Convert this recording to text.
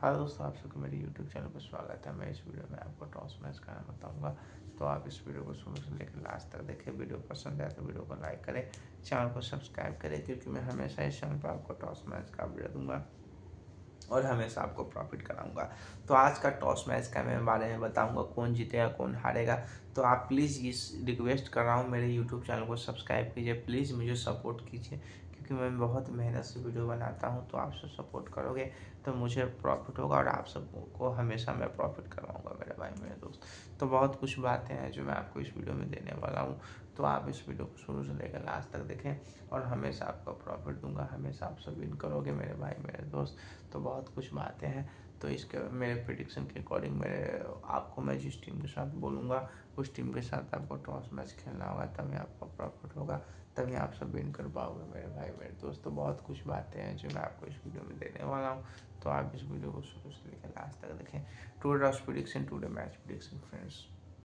हाँ दोस्तों, आप सबको मेरे YouTube चैनल पर स्वागत है। मैं इस वीडियो में आपको टॉस मैच का बताऊंगा, तो आप इस वीडियो को शुरू से लेकर लास्ट तक देखें। वीडियो पसंद आए तो वीडियो को लाइक करें, चैनल को सब्सक्राइब करें, क्योंकि मैं हमेशा इस चैनल पर आपको टॉस मैच का वीडियो दूंगा और हमेशा आपको प्रॉफिट कराऊंगा। तो आज का टॉस मैच का मैं बारे में बताऊंगा, कौन जीतेगा कौन हारेगा। तो आप प्लीज़ इस रिक्वेस्ट कर रहा हूँ, मेरे यूट्यूब चैनल को सब्सक्राइब कीजिए, प्लीज़ मुझे सपोर्ट कीजिए, क्योंकि मैं बहुत मेहनत से वीडियो बनाता हूँ। तो आप सब सपोर्ट करोगे तो मुझे प्रॉफिट होगा और आप सबको हमेशा मैं प्रॉफिट करवाऊँगा मेरे भाई मेरे दोस्त। तो बहुत कुछ बातें हैं जो मैं आपको इस वीडियो में देने वाला हूँ, तो आप इस वीडियो को शुरू से लेकर लास्ट तक देखें और हमेशा आपको प्रॉफिट दूंगा, हमेशा आप सब विन करोगे मेरे भाई मेरे दोस्त। तो बहुत कुछ बातें हैं, तो इसके मेरे प्रिडिक्शन के अकॉर्डिंग आपको मैं जिस टीम के साथ बोलूँगा उस टीम के साथ आपको टॉस मैच खेलना होगा, तभी आपका प्रॉफिट होगा, तभी आप सब विन कर पाओगे मेरे भाई मेरे दोस्त। तो बहुत कुछ बातें हैं जो मैं आपको इस वीडियो में देने वाला हूँ, तो आप इस वीडियो को शुरू से लेकर लास्ट तक देखें। Today toss prediction, today match prediction friends.